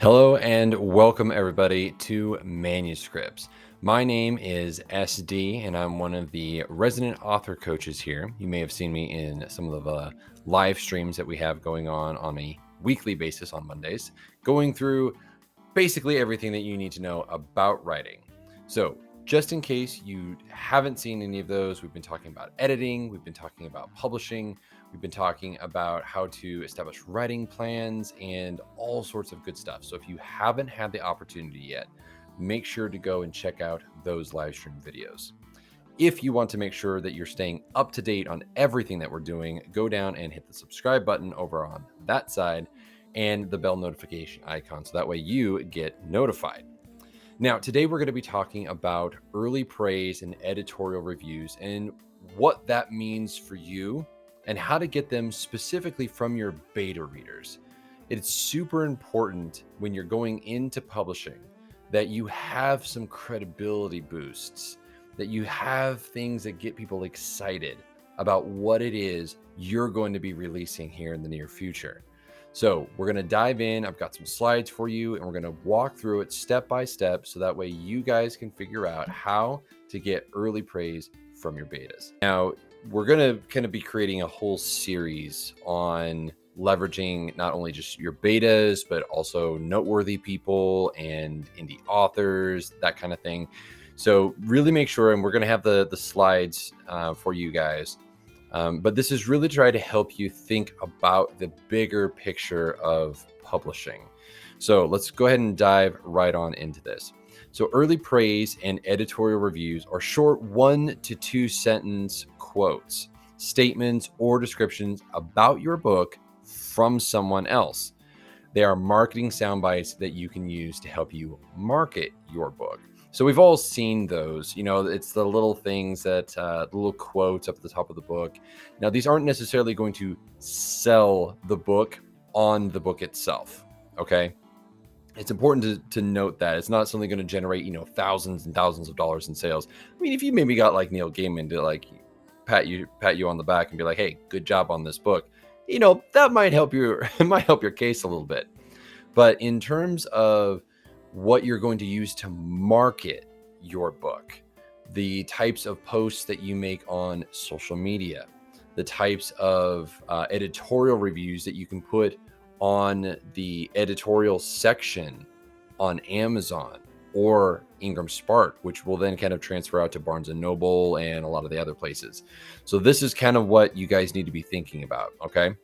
Hello and welcome everybody to Manuscripts. My name is SD and I'm one of the resident author coaches here. You may have seen me in some of the live streams that we have going on a weekly basis on Mondays, going through basically everything that you need to know about writing. So just in case you haven't seen any of those, we've been talking about editing, we've been talking about publishing, we've been talking about how to establish writing plans and all sorts of good stuff. So if you haven't had the opportunity yet, make sure to go and check out those live stream videos. If you want to make sure that you're staying up to date on everything that we're doing, go down and hit the subscribe button over on that side and the bell notification icon, so that way you get notified. Now, today we're going to be talking about early praise and editorial reviews and what that means for you and how to get them specifically from your beta readers. It's super important when you're going into publishing that you have some credibility boosts, that you have things that get people excited about what it is you're going to be releasing here in the near future. So we're going to dive in. I've got some slides for you and we're going to walk through it step by step so that way you guys can figure out how to get early praise from your betas. Now, we're going to kind of be creating a whole series on leveraging not only just your betas, but also noteworthy people and indie authors, that kind of thing. So really make sure, and we're going to have the slides for you guys. But this is really trying to help you think about the bigger picture of publishing. So let's go ahead and dive right on into this. So early praise and editorial reviews are short 1 to 2 sentence quotes, statements, or descriptions about your book from someone else. They are marketing sound bites that you can use to help you market your book. So we've all seen those, it's the little things that, the little quotes up at the top of the book. Now, these aren't necessarily going to sell the book on the book itself, okay? It's important to note that it's not something going to generate, thousands and thousands of dollars in sales. I mean, if you maybe got like Neil Gaiman to pat you on the back and be like, hey, good job on this book, that might help your case a little bit. But in terms of what you're going to use to market your book, the types of posts that you make on social media, the types of editorial reviews that you can put on the editorial section on Amazon or Ingram Spark, which will then kind of transfer out to Barnes & Noble and a lot of the other places. So this is kind of what you guys need to be thinking about, okay?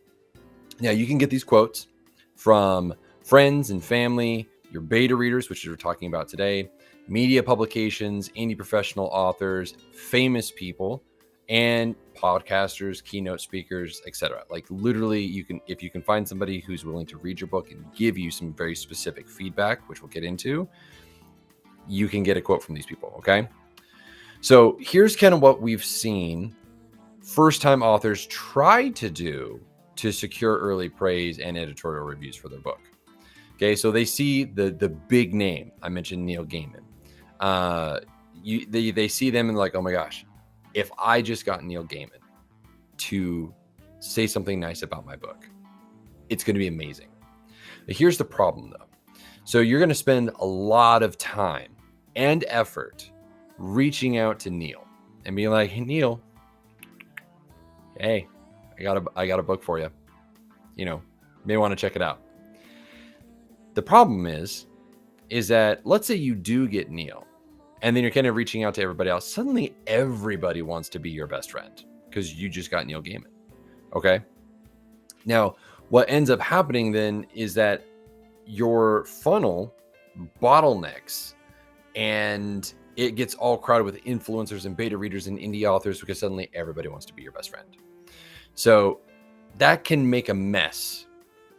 Now, you can get these quotes from friends and family, your beta readers, which we're talking about today, media publications, indie professional authors, famous people, and podcasters, keynote speakers, etc. Like literally, if you can find somebody who's willing to read your book and give you some very specific feedback, which we'll get into, you can get a quote from these people, okay? So here's kind of what we've seen first-time authors try to do to secure early praise and editorial reviews for their book. Okay, so they see the big name. I mentioned Neil Gaiman. They see them and like, oh my gosh, if I just got Neil Gaiman to say something nice about my book, it's going to be amazing. But here's the problem though. So you're going to spend a lot of time and effort reaching out to Neil and being like, hey Neil, hey, I got a book for you. May want to check it out. The problem is that let's say you do get Neil and then you're kind of reaching out to everybody else. Suddenly everybody wants to be your best friend because you just got Neil Gaiman. Okay. Now, what ends up happening then is that your funnel bottlenecks and it gets all crowded with influencers and beta readers and indie authors because suddenly everybody wants to be your best friend. So that can make a mess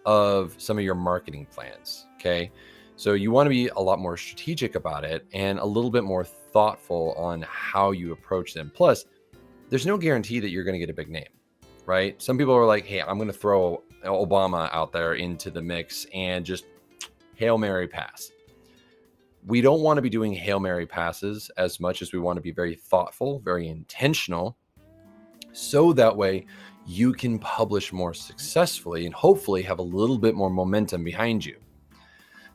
of some of your marketing plans, okay? So you want to be a lot more strategic about it and a little bit more thoughtful on how you approach them. Plus, there's no guarantee that you're going to get a big name, right? Some people are like, hey, I'm going to throw Obama out there into the mix and just Hail Mary pass. We don't want to be doing Hail Mary passes as much as we want to be very thoughtful, very intentional, so that way you can publish more successfully and hopefully have a little bit more momentum behind you.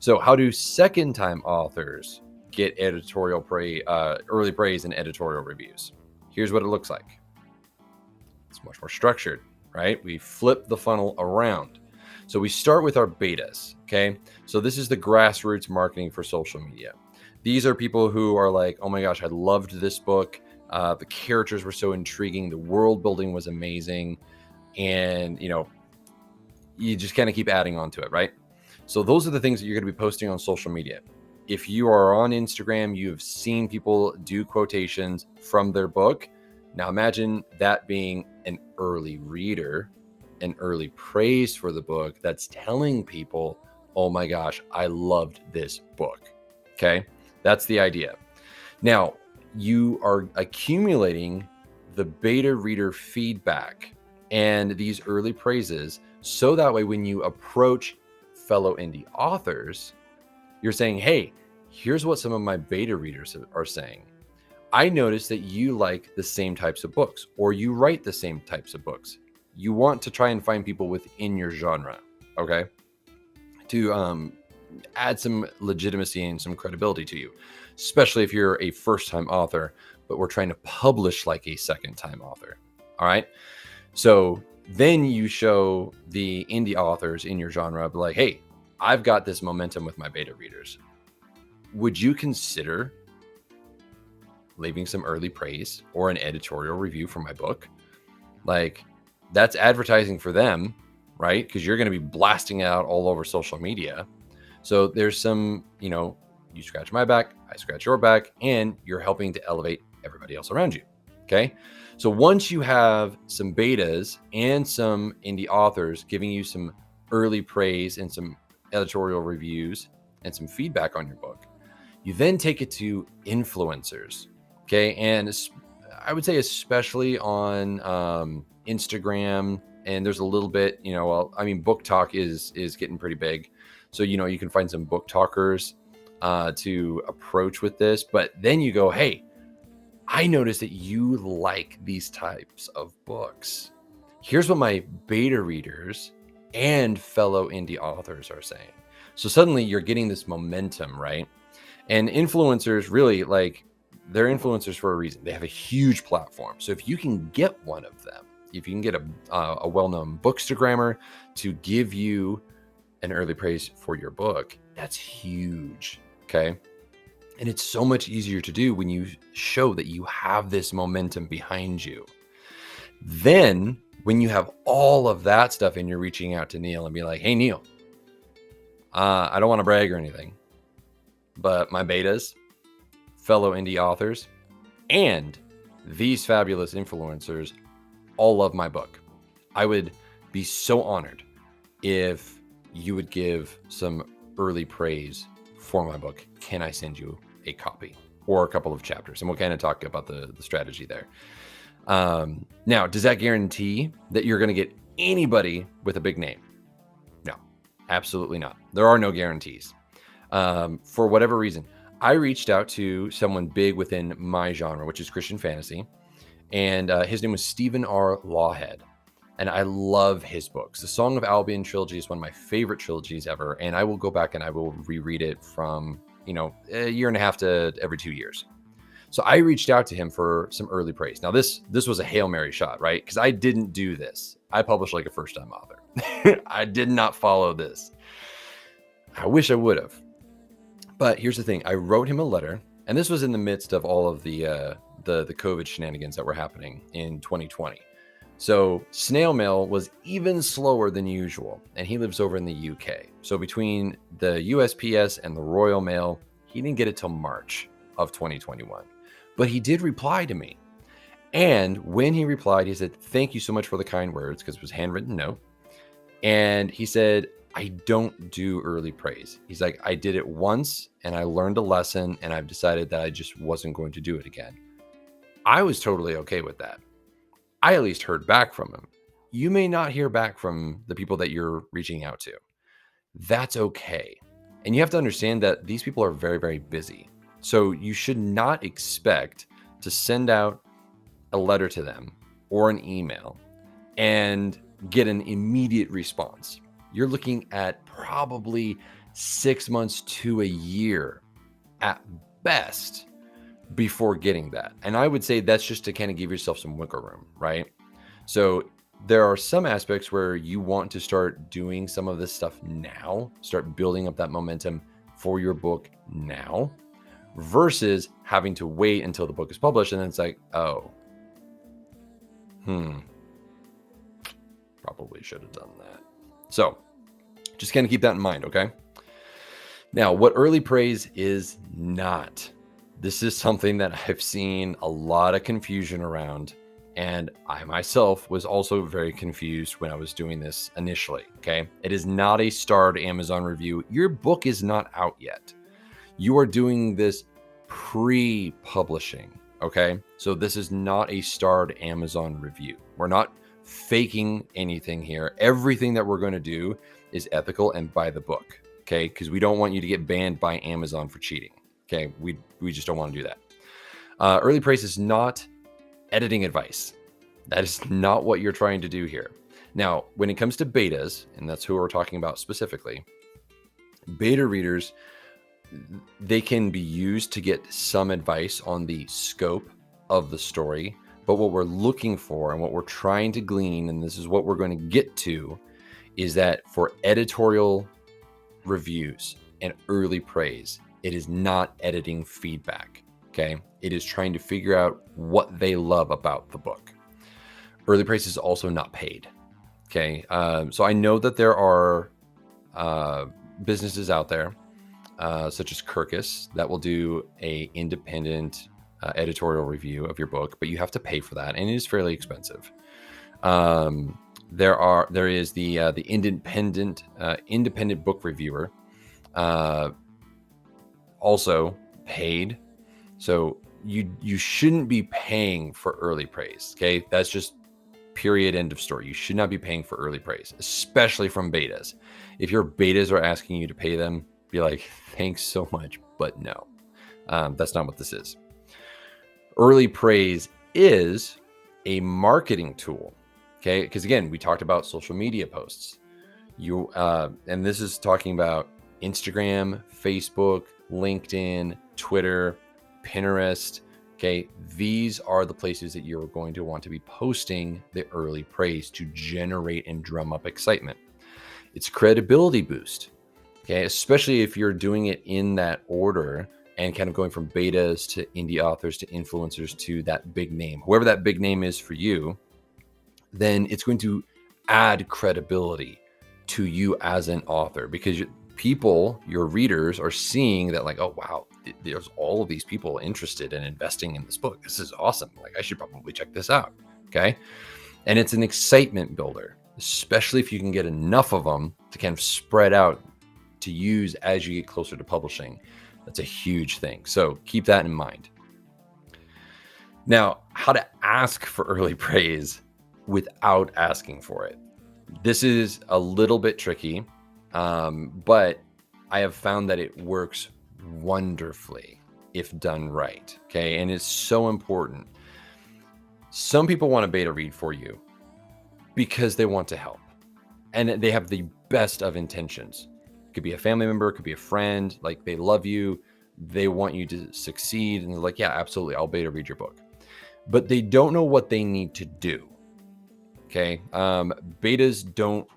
So how do second-time authors get early praise and editorial reviews? Here's what it looks like. It's much more structured, right? We flip the funnel around. So we start with our betas, okay? So this is the grassroots marketing for social media. These are people who are like, oh my gosh, I loved this book. The characters were so intriguing. The world building was amazing. And, you just kind of keep adding on to it, right? So those are the things that you're going to be posting on social media. If you are on Instagram, you've seen people do quotations from their book. Now imagine that being an early reader, an early praise for the book that's telling people, oh my gosh, I loved this book. Okay, that's the idea. Now, you are accumulating the beta reader feedback and these early praises, so that way when you approach fellow indie authors, you're saying, hey, here's what some of my beta readers are saying. I noticed that you like the same types of books, or you write the same types of books. You want to try and find people within your genre, okay? To add some legitimacy and some credibility to you, especially if you're a first-time author, but we're trying to publish like a second-time author, all right? So then you show the indie authors in your genre, like, hey, I've got this momentum with my beta readers. Would you consider leaving some early praise or an editorial review for my book? Like, that's advertising for them, right? Because you're going to be blasting it out all over social media. So there's some, you scratch my back, I scratch your back, and you're helping to elevate everybody else around you. Okay. So once you have some betas and some indie authors giving you some early praise and some editorial reviews and some feedback on your book, you then take it to influencers. Okay. And I would say, especially on Instagram, and there's a little bit, book talk is getting pretty big. So, you can find some book talkers to approach with this, but then you go, hey, I noticed that you like these types of books. Here's what my beta readers and fellow indie authors are saying. So suddenly you're getting this momentum, right? And influencers, really, they're influencers for a reason. They have a huge platform. So if you can get one of them, if you can get a well-known bookstagrammer to give you an early praise for your book, that's huge, okay? And it's so much easier to do when you show that you have this momentum behind you. Then when you have all of that stuff and you're reaching out to Neil and be like, hey, Neil, I don't want to brag or anything, but my betas, fellow indie authors, and these fabulous influencers all love my book. I would be so honored if you would give some early praise for my book. Can I send you a copy or a couple of chapters? And we'll kind of talk about the strategy there. Now, does that guarantee that you're going to get anybody with a big name? No, absolutely not. There are no guarantees. For whatever reason, I reached out to someone big within my genre, which is Christian fantasy. And his name was Stephen R. Lawhead. And I love his books. The Song of Albion trilogy is one of my favorite trilogies ever. And I will go back and I will reread it from, a year and a half to every 2 years. So I reached out to him for some early praise. Now, this was a Hail Mary shot, right? Because I didn't do this. I published like a first-time author. I did not follow this. I wish I would have. But here's the thing. I wrote him a letter. And this was in the midst of all of the COVID shenanigans that were happening in 2020. So snail mail was even slower than usual, and he lives over in the UK. So between the USPS and the Royal Mail, he didn't get it till March of 2021. But he did reply to me. And when he replied, he said, thank you so much for the kind words, because it was a handwritten note. And he said, I don't do early praise. He's like, I did it once and I learned a lesson, and I've decided that I just wasn't going to do it again. I was totally okay with that. I at least heard back from him. You may not hear back from the people that you're reaching out to. That's okay. And you have to understand that these people are very, very busy. So you should not expect to send out a letter to them or an email and get an immediate response. You're looking at probably 6 months to a year at best before getting that. And I would say that's just to kind of give yourself some wiggle room, right? So there are some aspects where you want to start doing some of this stuff now, start building up that momentum for your book now, versus having to wait until the book is published. And then it's like, oh, probably should have done that. So just kind of keep that in mind, okay? Now, what early praise is not. This is something that I've seen a lot of confusion around, and I myself was also very confused when I was doing this initially, okay? It is not a starred Amazon review. Your book is not out yet. You are doing this pre-publishing, okay? So this is not a starred Amazon review. We're not faking anything here. Everything that we're going to do is ethical and by the book, okay? Because we don't want you to get banned by Amazon for cheating. Okay, we just don't want to do that. Early praise is not editing advice. That is not what you're trying to do here. Now, when it comes to betas, and that's who we're talking about specifically, beta readers, they can be used to get some advice on the scope of the story. But what we're looking for and what we're trying to glean, and this is what we're going to get to, is that for editorial reviews and early praise, it is not editing feedback, okay? It is trying to figure out what they love about the book. Early praise is also not paid, okay? So I know that there are businesses out there, such as Kirkus, that will do a independent editorial review of your book, but you have to pay for that, and it is fairly expensive. There is the independent book reviewer, also paid. So you shouldn't be paying for early praise, okay? That's just period, end of story. You should not be paying for early praise, especially from betas. If your betas are asking you to pay them, be like, thanks so much, but no. That's not what this is. Early praise is a marketing tool, okay? Because again, we talked about social media posts. And this is talking about Instagram, Facebook, LinkedIn, Twitter, Pinterest. Okay, these are the places that you're going to want to be posting the early praise to generate and drum up excitement. It's credibility boost. Okay, especially if you're doing it in that order and kind of going from betas to indie authors to influencers to that big name, whoever that big name is for you, then it's going to add credibility to you as an author, because people, your readers, are seeing that like, oh, wow, there's all of these people interested in investing in this book. This is awesome. Like, I should probably check this out. Okay. And it's an excitement builder, especially if you can get enough of them to kind of spread out to use as you get closer to publishing. That's a huge thing. So keep that in mind. Now, how to ask for early praise without asking for it. This is a little bit tricky. But I have found that it works wonderfully if done right. Okay. And it's so important. Some people want a beta read for you because they want to help, and they have the best of intentions. It could be a family member, it could be a friend. Like, they love you, they want you to succeed, and they're like, yeah, absolutely, I'll beta read your book. But they don't know what they need to do. Okay. Betas don't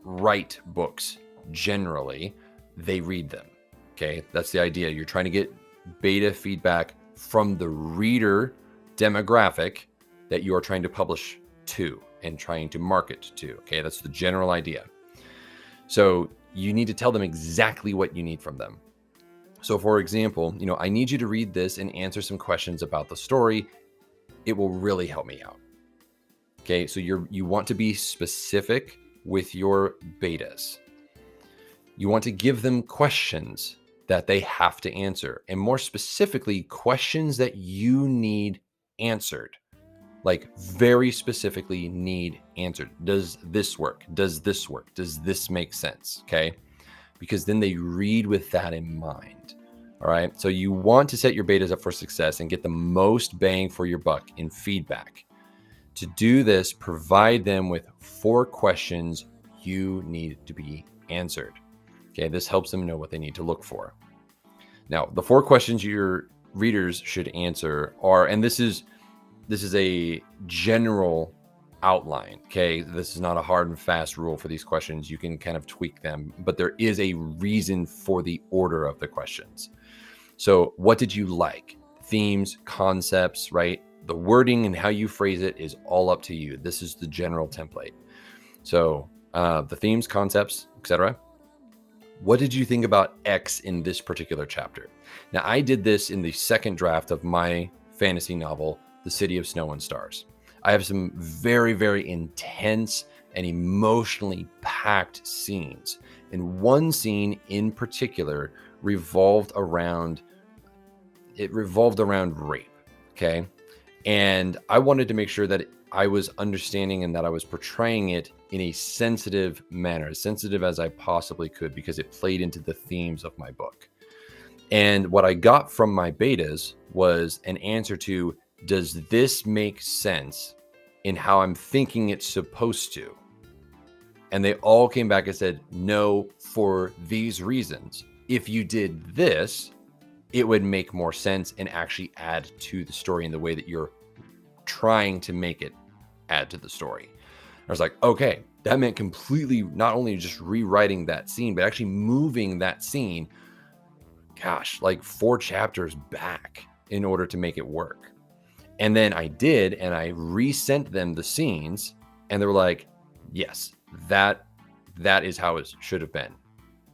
write books generally, they read them. Okay, that's the idea. You're trying to get beta feedback from the reader demographic that you are trying to publish to and trying to market to. Okay, that's the general idea. So you need to tell them exactly what you need from them. So for example, I need you to read this and answer some questions about the story. It will really help me out. Okay, so you want to be specific with your betas. You want to give them questions that they have to answer, and more specifically, questions that you need answered. Like, very specifically need answered. Does this work? Does this work? Does this make sense? Okay, because then they read with that in mind. All right, so you want to set your betas up for success and get the most bang for your buck in feedback. To do this, provide them with 4 questions you need to be answered. Okay, this helps them know what they need to look for. Now, the 4 questions your readers should answer are, and this is a general outline. Okay, this is not a hard and fast rule for these questions. You can kind of tweak them, but there is a reason for the order of the questions. So, what did you like? Themes, concepts, right? The wording and how you phrase it is all up to you. This is the general template. So, the themes, concepts, etc. What did you think about X in this particular chapter? Now, I did this in the second draft of my fantasy novel, The City of Snow and Stars. I have some very, very intense and emotionally packed scenes. And one scene in particular revolved around rape, okay? And I wanted to make sure that I was understanding and that I was portraying it in a sensitive manner, as sensitive as I possibly could, because it played into the themes of my book. And what I got from my betas was an answer to, does this make sense in how I'm thinking it's supposed to? And they all came back and said, no, for these reasons. If you did this, it would make more sense and actually add to the story in the way that you're trying to make it add to the story. I was like, okay, that meant completely not only just rewriting that scene, but actually moving that scene, like 4 chapters back in order to make it work. And then I did, and I resent them the scenes, and they were like, yes, that is how it should have been.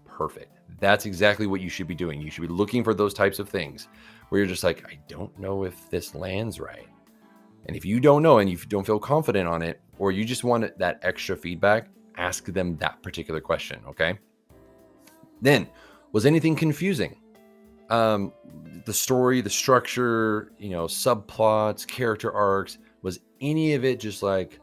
Perfect. That's exactly what you should be doing. You should be looking for those types of things where you're just like, I don't know if this lands right. And if you don't know and you don't feel confident on it, or you just want that extra feedback, ask them that particular question, okay? Then, was anything confusing? The story, the structure, subplots, character arcs, was any of it just like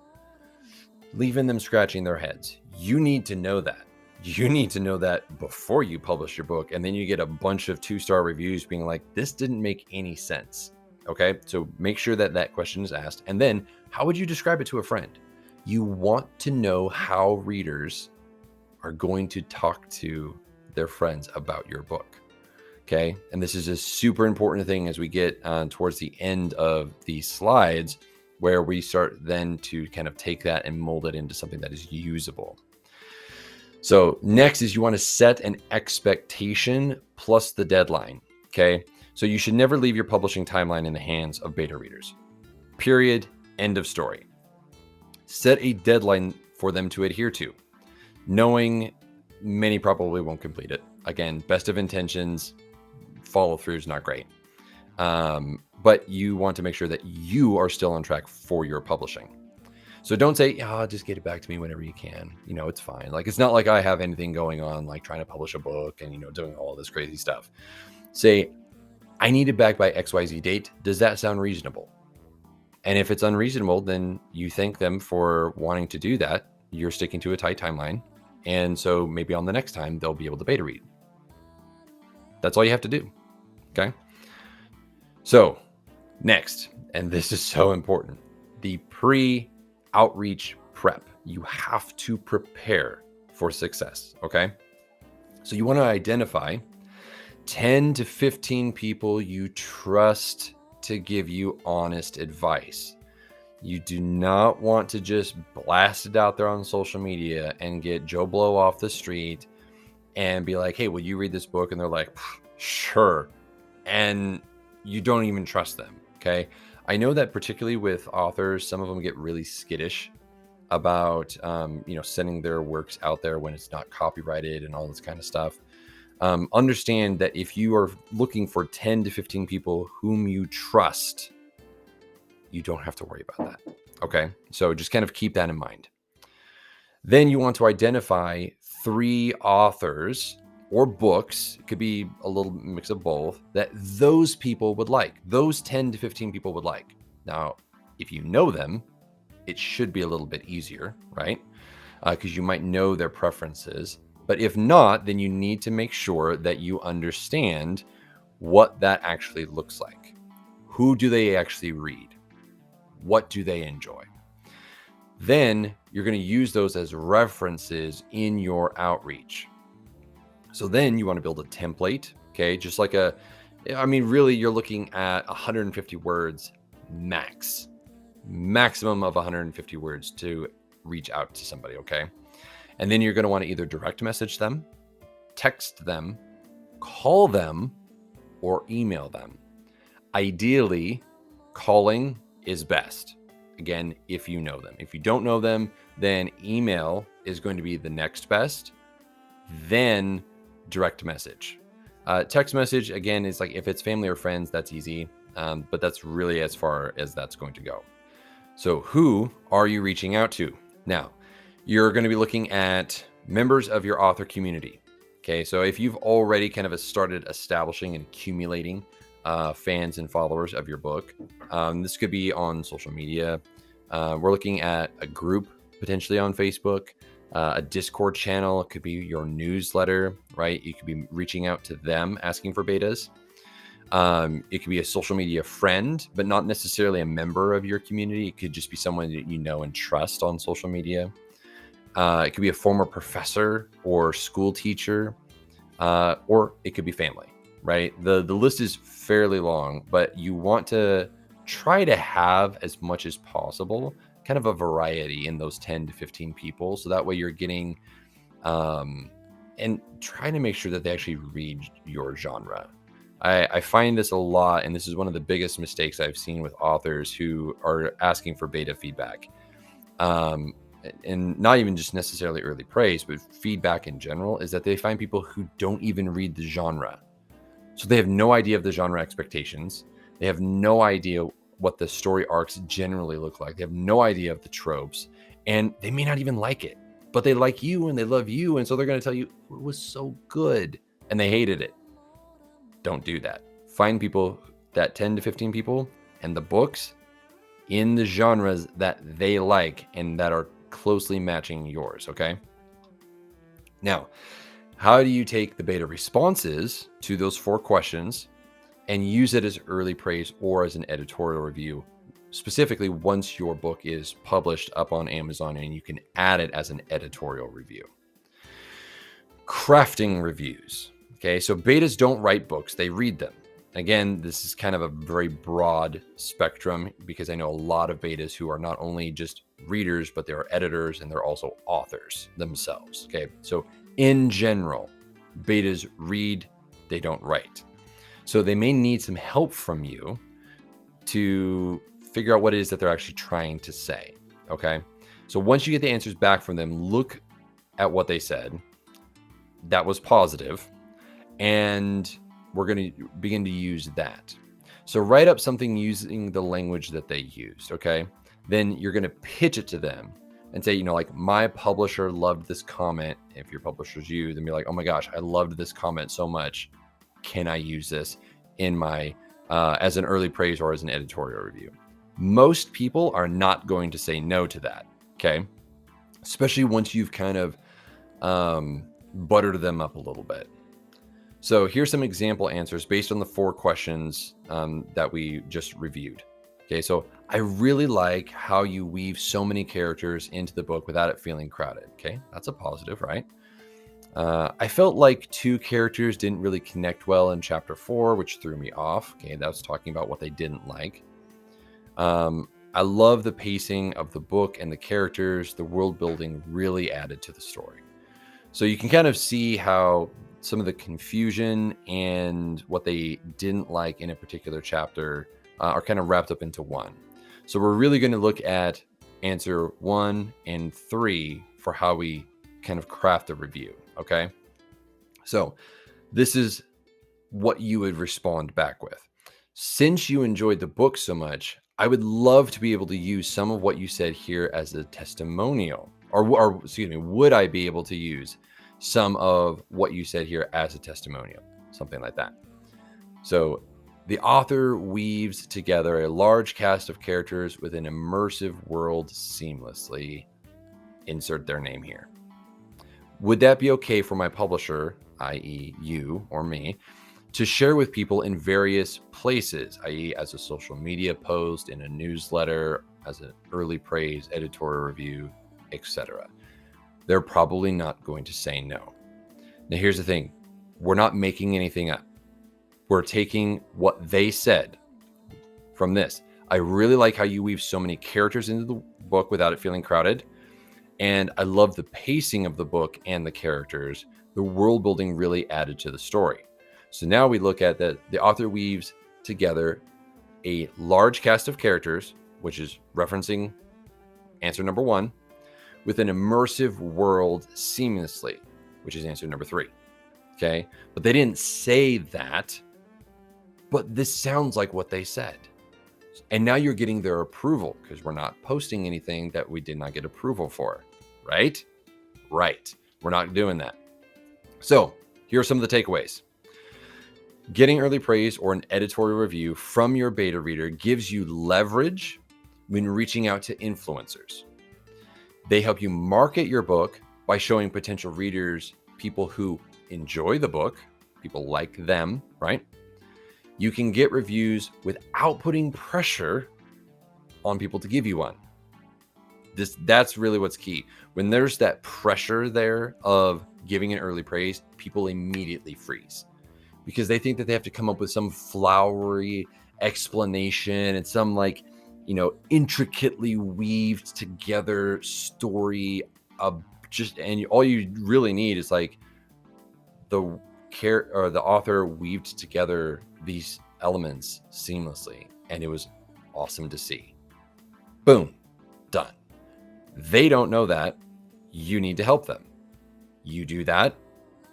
leaving them scratching their heads? You need to know that. You need to know that before you publish your book, and then you get a bunch of 2-star reviews being like, this didn't make any sense. Okay, so make sure that question is asked. And then, how would you describe it to a friend? You want to know how readers are going to talk to their friends about your book. Okay, and this is a super important thing as we get towards the end of these slides, where we start then to kind of take that and mold it into something that is usable. So next is you want to set an expectation plus the deadline. Okay, so you should never leave your publishing timeline in the hands of beta readers. Period. End of story. Set a deadline for them to adhere to, knowing many probably won't complete it. Again, best of intentions, follow through is not great. But you want to make sure that you are still on track for your publishing. So don't say, just get it back to me whenever you can. It's fine. Like, it's not like I have anything going on, like trying to publish a book and, doing all this crazy stuff. Say, I need it back by XYZ date. Does that sound reasonable? And if it's unreasonable, then you thank them for wanting to do that. You're sticking to a tight timeline. And so maybe on the next time, they'll be able to beta read. That's all you have to do. Okay. So next, and this is so important, the pre-outreach prep. You have to prepare for success. Okay. So you want to identify 10 to 15 people you trust to give you honest advice. You do not want to just blast it out there on social media and get Joe Blow off the street and be like, hey, will you read this book? And they're like, sure. And you don't even trust them. Okay. I know that particularly with authors, some of them get really skittish about, sending their works out there when it's not copyrighted and all this kind of stuff. Understand that if you are looking for 10 to 15 people whom you trust, you don't have to worry about that. Okay. So just kind of keep that in mind. Then you want to identify 3 authors or books, it could be a little mix of both, that those people would like, those 10 to 15 people would like. Now, if you know them, it should be a little bit easier, right? Because you might know their preferences. But if not, then you need to make sure that you understand what that actually looks like. Who do they actually read? What do they enjoy? Then you're going to use those as references in your outreach. So then you want to build a template, okay? Just like really you're looking at 150 words maximum of 150 words to reach out to somebody, okay? And then you're going to want to either direct message them, text them, call them, or email them. Ideally, calling is best. Again, if you know them. If you don't know them, then email is going to be the next best. Then direct message. Text message, again, is like if it's family or friends, that's easy. But that's really as far as that's going to go. So who are you reaching out to? Now, you're going to be looking at members of your author community. Okay, so if you've already kind of started establishing and accumulating fans and followers of your book, this could be on social media. We're looking at a group potentially on Facebook, a Discord channel. It could be your newsletter, right? You could be reaching out to them asking for betas. It could be a social media friend, but not necessarily a member of your community. It could just be someone that you know and trust on social media. It could be a former professor or school teacher, or it could be family, right? The list is fairly long, but you want to try to have as much as possible, kind of a variety in those 10 to 15 people. So that way you're getting, and trying to make sure that they actually read your genre. I find this a lot, and this is one of the biggest mistakes I've seen with authors who are asking for beta feedback. And not even just necessarily early praise, but feedback in general, is that they find people who don't even read the genre. So they have no idea of the genre expectations. They have no idea what the story arcs generally look like. They have no idea of the tropes, and they may not even like it, but they like you and they love you. And so they're going to tell you it was so good and they hated it. Don't do that. Find people, that 10 to 15 people, and the books in the genres that they like and that are closely matching yours, okay? Now, how do you take the beta responses to those 4 questions and use it as early praise or as an editorial review, specifically once your book is published up on Amazon and you can add it as an editorial review? Crafting reviews. Okay, so betas don't write books, they read them. Again, this is kind of a very broad spectrum because I know a lot of betas who are not only just readers, but they're editors and they're also authors themselves. Okay, so in general, betas read, they don't write. So they may need some help from you to figure out what it is that they're actually trying to say. Okay, so once you get the answers back from them, look at what they said. That was positive. And we're going to begin to use that. So write up something using the language that they used, okay? Then you're going to pitch it to them and say, like, my publisher loved this comment. If your publisher's you, then be like, oh my gosh, I loved this comment so much. Can I use this in my, as an early praise or as an editorial review? Most people are not going to say no to that, okay? Especially once you've kind of buttered them up a little bit. So here's some example answers based on the 4 questions that we just reviewed. Okay, so I really like how you weave so many characters into the book without it feeling crowded. Okay, that's a positive, right? I felt like 2 characters didn't really connect well in chapter 4, which threw me off. Okay, that was talking about what they didn't like. I love the pacing of the book and the characters. The world building really added to the story. So you can kind of see how some of the confusion and what they didn't like in a particular chapter are kind of wrapped up into one. So we're really going to look at answer 1 and 3 for how we kind of craft a review. Okay. So this is what you would respond back with. Since you enjoyed the book so much, I would love to be able to use some of what you said here as a testimonial, or excuse me, would I be able to use some of what you said here as a testimonial, something like that. So the author weaves together a large cast of characters with an immersive world seamlessly. Insert their name here. Would that be okay for my publisher, i.e. you or me, to share with people in various places, i.e. as a social media post, in a newsletter, as an early praise, editorial review, etc.? They're probably not going to say no. Now, here's the thing. We're not making anything up. We're taking what they said from this. I really like how you weave so many characters into the book without it feeling crowded. And I love the pacing of the book and the characters. The world building really added to the story. So now we look at that the author weaves together a large cast of characters, which is referencing answer number 1, with an immersive world seamlessly, which is answer number 3. Okay. But they didn't say that, but this sounds like what they said. And now you're getting their approval because we're not posting anything that we did not get approval for, right? Right. We're not doing that. So here are some of the takeaways. Getting early praise or an editorial review from your beta reader gives you leverage when reaching out to influencers. They help you market your book by showing potential readers people who enjoy the book, people like them, right? You can get reviews without putting pressure on people to give you one. That's really what's key. When there's that pressure there of giving an early praise, people immediately freeze because they think that they have to come up with some flowery explanation and some intricately weaved together story of and all you really need is like the author weaved together these elements seamlessly, and it was awesome to see. Boom, done. They don't know that. You need to help them. You do that,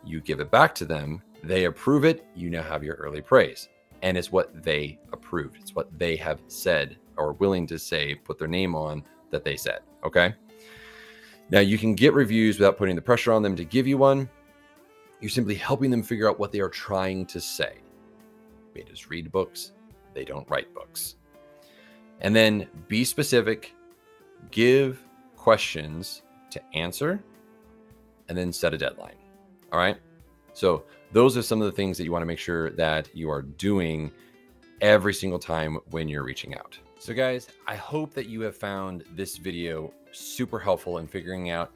you give it back to them, they approve it, you now have your early praise. And it's what they approved. It's what they have said or willing to say, put their name on that they said, okay? Now you can get reviews without putting the pressure on them to give you one. You're simply helping them figure out what they are trying to say. Betas read books, they don't write books. And then be specific, give questions to answer, and then set a deadline. All right. So those are some of the things that you want to make sure that you are doing every single time when you're reaching out. So guys, I hope that you have found this video super helpful in figuring out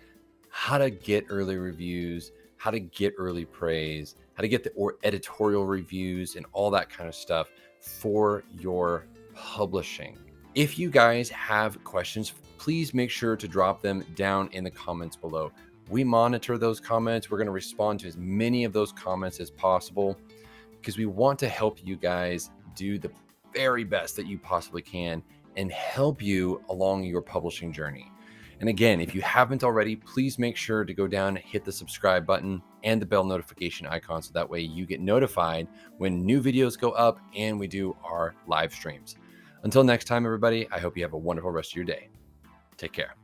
how to get early reviews, how to get early praise, how to get the editorial reviews and all that kind of stuff for your publishing. If you guys have questions, please make sure to drop them down in the comments below. We monitor those comments. We're going to respond to as many of those comments as possible because we want to help you guys do the very best that you possibly can and help you along your publishing journey. And again, if you haven't already, please make sure to go down, hit the subscribe button and the bell notification icon so that way you get notified when new videos go up and we do our live streams. Until next time, everybody, I hope you have a wonderful rest of your day. Take care.